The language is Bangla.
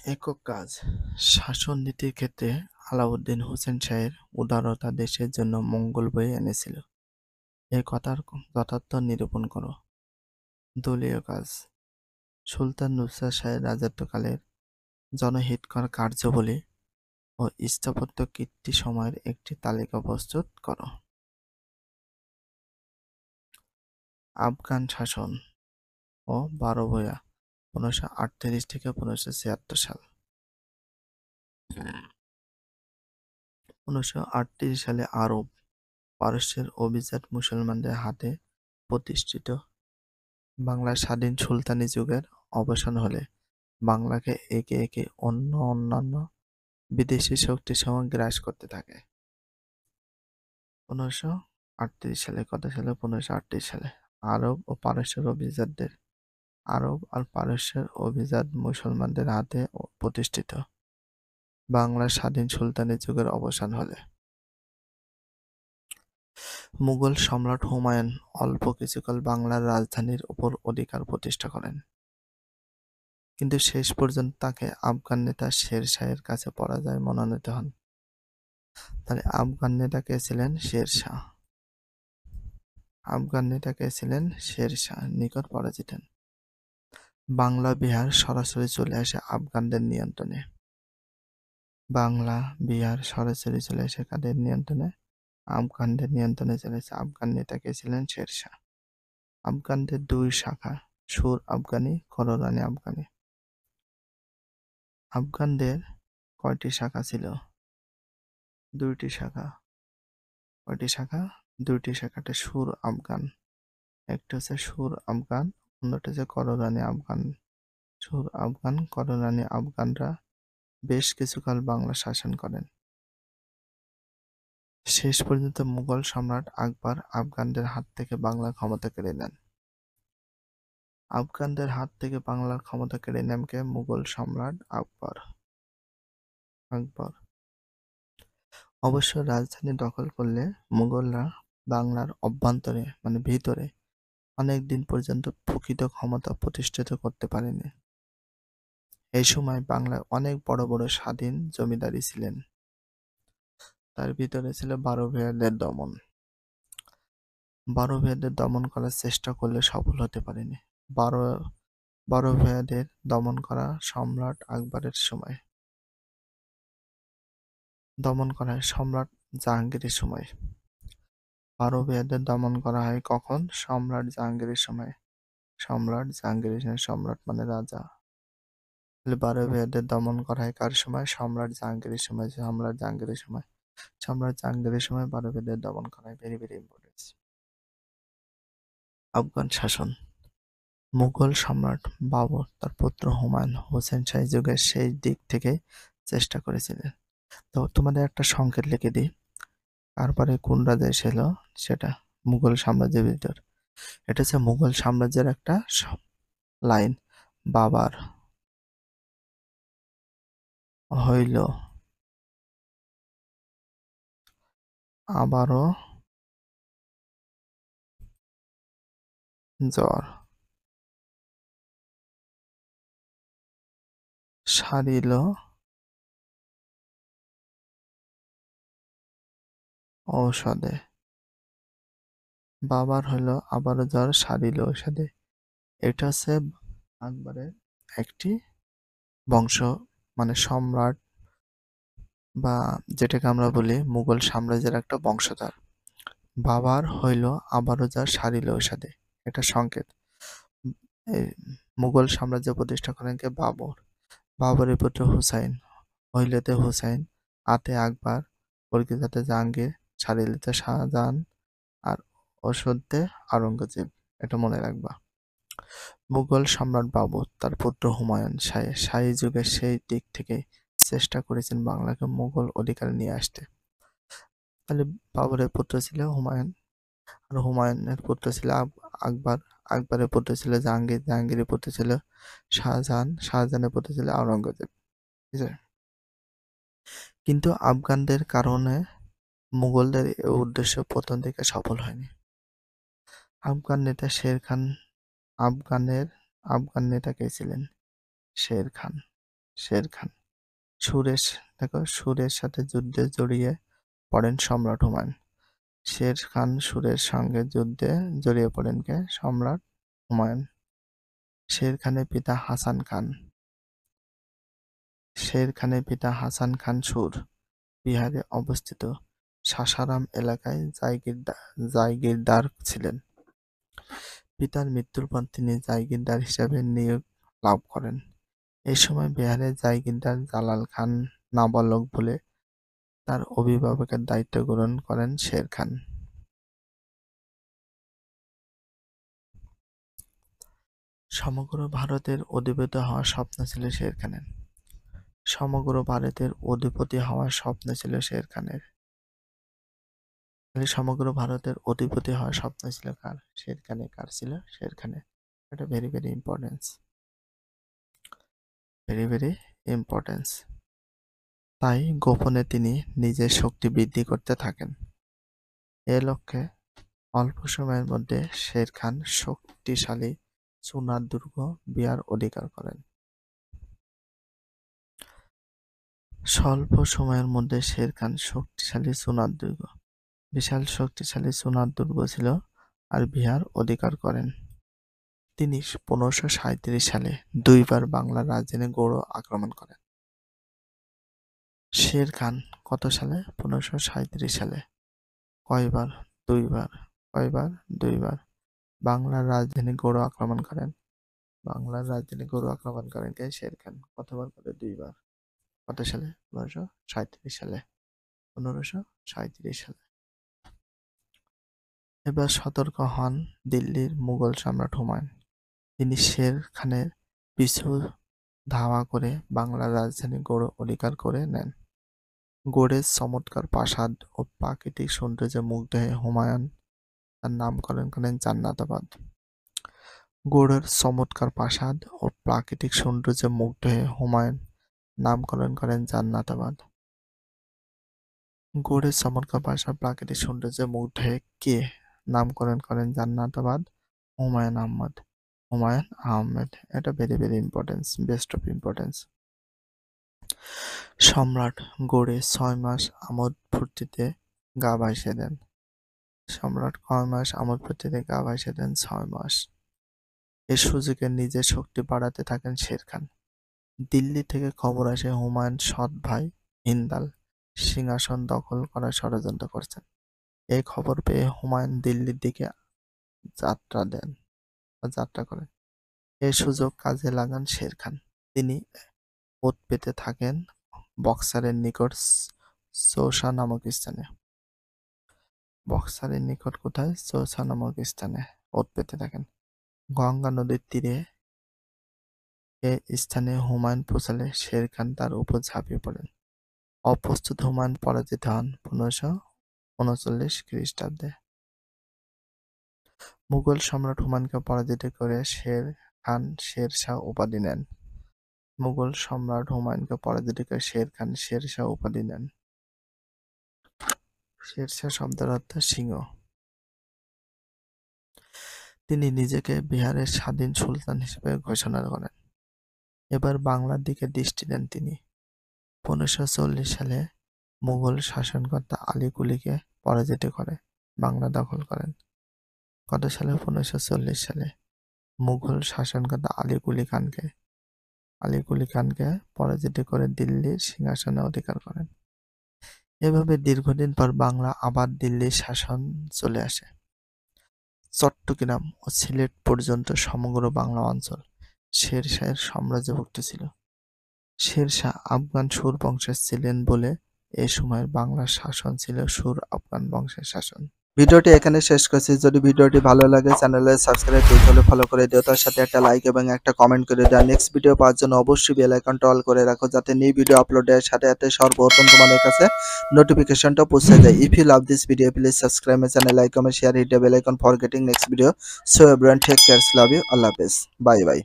একক কাজ: শাসন নীতির ক্ষেত্রে আলাউদ্দিন হোসেন শাহের উদারতা দেশের জন্য মঙ্গল বয়ে এনেছিল, এ কথার যথার্থ নিরূপণ করো। দলীয় কাজ: সুলতান নুসরাত শাহের রাজত্বকালের জনহিতকর কার্যাবলী ও স্থাপত্য কীর্তি সময়ের একটি তালিকা প্রস্তুত করো। আফগান শাসন ও 12 ভূঁইয়া 1538 থেকে 1576 সাল। 1538 সালে আরব পারস্যের অভিজাত মুসলমানদের হাতে প্রতিষ্ঠিত বাংলার স্বাধীন সুলতানি যুগের অবসান হলে বাংলাকে একে একে অন্যান্য বিদেশি শক্তিসমূহ গ্রাস করতে থাকে। 1538 সালে আরব ও পারস্যের অভিজাত মুসলমানদের হাতে প্রতিষ্ঠিত বাংলার স্বাধীন সুলতানি যুগের অবসান হলে মুঘল সম্রাট হুমায়ুন অল্প কিছুকাল বাংলার রাজধানীর উপর অধিকার প্রতিষ্ঠা করেন, কিন্তু শেষ পর্যন্ত তাকে আফগান নেতা শের শাহের কাছে পরাজয় মনোনীত হন। তাহলে আফগান নেতা কে ছিলেন? শের শাহ। নিকট পরাজিত হন। বাংলা বিহার সরাসরি চলে আসে আফগানদের নিয়ন্ত্রণে। কাদের নিয়ন্ত্রণে? আফগানদের নিয়ন্ত্রণে চলেছে। আফগান নেতা কে ছিলেন? শের শাহ। আফগানদের দুই শাখা: সুর আফগানি, কররানী আফগানি। আফগানদের কয়টি শাখা ছিল? দুইটি শাখা। কয়টি শাখা? দুইটি শাখাতে সুর আফগান, একটা হচ্ছে সুর আফগান, অন্যটা হচ্ছে কররানী আফগান। সুর আফগান, কররানী আফগানরা বেশ কিছুকাল বাংলা শাসন করেন। শেষ পর্যন্ত মুঘল সম্রাট আকবর আফগানদের হাত থেকে বাংলার ক্ষমতা কেড়ে নেন। মুঘল সম্রাট আকবর। অবশ্য রাজধানী দখল করলে মুঘলরা বাংলার অভ্যন্তরে ভিতরে অনেক দিন পর্যন্ত প্রকৃত ক্ষমতা প্রতিষ্ঠিত করতে পারেনি। এই সময় বাংলায় অনেক বড় বড় স্বাধীন জমিদারি ছিলেন, তার ভিতরে ছিল 12 ভূঁইয়াদের দমন। 12 ভূঁইয়াদের দমন করার চেষ্টা করলে সফল হতে পারেনি। 12 ভূঁইয়াদের দমন করা সম্রাট আকবরের সময়, সম্রাট জাহাঙ্গীরের সময়। 12 ভূঁইয়াদের দমন করা হয় কখন? সম্রাট জাহাঙ্গীরের সময়। সম্রাট মানে রাজা। 12 ভূঁইয়াদের দমন করা হয় কার সময়? সম্রাট জাহাঙ্গীরের সময়। 12 ভূঁইয়াদের দমন করা হয়। Very very important. আফগান শাসন: মুঘল সম্রাট বাবর তার পুত্র হুমায়ুন হোসেন শাহী যুগের শেষ দিক থেকে চেষ্টা করেছিলেন। তো তোমাদের একটা সংকেত লিখে দিই, তারপরে কোন রাজা এসেছিল সেটা। মুঘল সাম্রাজ্যের ভিতর এটা হচ্ছে মুঘল সাম্রাজ্যের একটা লাইন। বাবার হইল আবারও জ্বর, সারিল ঔষধে। বাবার হইল আবারও জ্বর, সারিল ঔষধে। এটা হচ্ছে আকবরের একটি বংশ, সম্রাট বা যেটাকে আমরা বলি মুঘল সাম্রাজ্যের একটা বংশধর। বাবার হইল আবারও জ্বর, সারিল ঔষধে, এটা সংকেত। এই মুঘল সাম্রাজ্য প্রতিষ্ঠা করেন কে? বাবর। বাবরের পুত্র হুসাইন, হইলেতে হুসাইন, আতে আকবর, বর্গীজাতে জাহাঙ্গীর, সারিলেতে শাহজাহান, আর ওষুধে আওরঙ্গজেব। এটা মনে রাখবা। মুঘল সম্রাট বাবর তার পুত্র হুমায়ুন শাহী যুগের সেই দিক থেকে চেষ্টা করেছেন বাংলাকে মুঘল অধিকারে নিয়ে আসতে। তাহলে বাবরের পুত্র ছিল হুমায়ুন, আর হুমায়ুনের পুত্র ছিল আকবর, আকবরের পুত্র ছিল জাহাঙ্গীর, জাহাঙ্গীরের পুত্র ছিল শাহজাহান, শাহজাহানের পুত্র ছিল আওরঙ্গজেব। ঠিক আছে? কিন্তু আফগানদের কারণে মুঘলদের এই উদ্দেশ্য প্রথম দিকে সফল হয়নি। আফগান নেতা শের খান। আফগান নেতা কে ছিলেন? শের খান। শের খান। সুরের সাথে যুদ্ধে জড়িয়ে পড়েন সম্রাট হুমায়ুন। শের খান সুরের সঙ্গে যুদ্ধে জড়িয়ে পড়েন কে? সম্রাট হুমায়ুন। শের খানের পিতা হাসান খান। শের খানের পিতা হাসান খান সুর বিহারে অবস্থিত সাসারাম এলাকায় জায়গিরদার ছিলেন। পিতার মৃত্যুর পর তিনি জায়গিরদার হিসেবে নিয়োগ লাভ করেন। এই সময় বিহারের জায়গিরদার জালাল খান নাবালক বলে তার অভিভাবকের দায়িত্ব গ্রহণ করেন শের খান। সমগ্র ভারতের অধিপতি হওয়ার স্বপ্ন ছিল শের খানের। সমগ্র ভারতের অধিপতি হওয়ার স্বপ্ন ছিল শের খানের। সমগ্র ভারতের অধিপতি হওয়ার স্বপ্ন ছিল কার? শের খানের। কার ছিল? শের খানের। এটা very very importance, very very importance. তাই গোপনে তিনি নিজের শক্তি বৃদ্ধি করতে থাকেন। এ লক্ষ্যে অল্প সময়ের মধ্যে শের খান শক্তিশালী চুনার দুর্গ বিহার অধিকার করেন। স্বল্প সময়ের মধ্যে শের খান শক্তিশালী চুনার দুর্গ, বিশাল শক্তিশালী চুনার দুর্গ ছিল, আর বিহার অধিকার করেন। তিনি 1537 সালে দুইবার বাংলার রাজধানী গৌড় আক্রমণ করেন। শের খান কত সালে? 1537 সালে। কয়বার? দুইবার। কয়বার? দুইবার বাংলার রাজধানী গৌড় আক্রমণ করেন। বাংলার রাজধানী গৌড় আক্রমণ করেন কে? শের খান। কতবার করে? দুইবার। কত সালে? 1537 সালে। 1537 সালে। এবার সতর্ক হন দিল্লির মুঘল সম্রাট হুমায়ুন। তিনি শের খানের পিছু ধাওয়া করে বাংলার রাজধানী গৌড় অধিকার করে নেন। গৌড়ের চমৎকার প্রাসাদ ও প্রাকৃতিক সৌন্দর্যে মুগ্ধ হয়ে হুমায়ুন তার নামকরণ করেন জান্নাতাবাদ। গৌড়ের চমৎকার প্রাসাদ ও প্রাকৃতিক সৌন্দর্যে মুগ্ধ হয়ে হুমায়ুন নামকরণ করেন জান্নাতাবাদ। গৌড়ের চমৎকার প্রাসাদ প্রাকৃতিক সৌন্দর্যে মুগ্ধ হয়ে কে নামকরণ করেন জান্নাতাবাদ? হুমায়ুন আহমদ। হুমায়ুন আহমেদ। এটা very very importance, best of importance. সম্রাট গৌড়ে 6 মাস আমোদ ফুর্তিতে গা ভাসিয়ে দেন। সম্রাট কয় মাস আমোদ ফুর্তিতে গা ভাসিয়ে দেন? 6 মাস। এ সুযোগে নিজের শক্তি বাড়াতে থাকেন শের খান। দিল্লি থেকে খবর আসে হুমায়ুন সৎ ভাই হিন্দাল সিংহাসন দখল করার ষড়যন্ত্র করছেন। এই খবর পেয়ে হুমায়ুন দিল্লির দিকে যাত্রা করেন। এই সুযোগ কাজে লাগান শের খান। তিনি ওত পেতে থাকেন বক্সারের নিকট চৌসা নামক স্থানে। বক্সারের নিকট কোথায়? চৌসা নামক স্থানে ওত পেতে থাকেন। গঙ্গা নদীর তীরে এ স্থানে হুমায়ুন পৌঁছালে শের খান তার উপর ঝাঁপিয়ে পড়েন। অপ্রস্তুত হুমায়ুন পরাজিত হন 1539 খ্রিস্টাব্দে। মুঘল সম্রাট হুমায়ুনকে পরাজিত করে শের খান শের শাহ উপাধি নেন। মুঘল সম্রাট হুমায়ুনকে পরাজিত করে শের খান শের শাহ উপাধি নেন। শের শাহ শব্দের অর্থ সিংহ। তিনি নিজেকে বিহারের স্বাধীন সুলতান হিসেবে ঘোষণা করেন। এবার বাংলার দিকে দৃষ্টি দেন তিনি। 1540 সালে মুঘল শাসনকর্তা আলী কুলিকে পরাজিত করে বাংলা দখল করেন। কত সালে? 1540 সালে মুঘল শাসনকর্তা আলী কুলি খানকে পরাজিত করে দিল্লির সিংহাসনে অধিকার করেন। এভাবে দীর্ঘদিন পর বাংলা আবার দিল্লির শাসন চলে আসে। চট্টগ্রাম ও সিলেট পর্যন্ত সমগ্র বাংলা অঞ্চল শের শাহের সাম্রাজ্যভুক্ত ছিল। শের শাহ আফগান সুর বংশের ছিলেন বলে এ সময়ের বাংলার শাসন ছিল সুর আফগান বংশের শাসন। ভিডিওটি এখানে শেষ করছি। যদি ভিডিওটি ভালো লাগে চ্যানেলে সাবস্ক্রাইব করতে হলে ফলো করে দিও, তার সাথে একটা লাইক এবং একটা কমেন্ট করে দাও। নেক্সট ভিডিও পাওয়ার জন্য অবশ্যই বেল আইকনটা অল করে রাখো, যাতে নিউ ভিডিও আপলোডের সাথে সাথে সর্বপ্রথম তোমাদের কাছে নোটিফিকেশনটা পৌঁছে যায়। If you love this video please subscribe my channel, like, comment, share, hit the bell icon for getting next video. So everyone take care, love you, আল্লাহ হাফেজ, বাই বাই।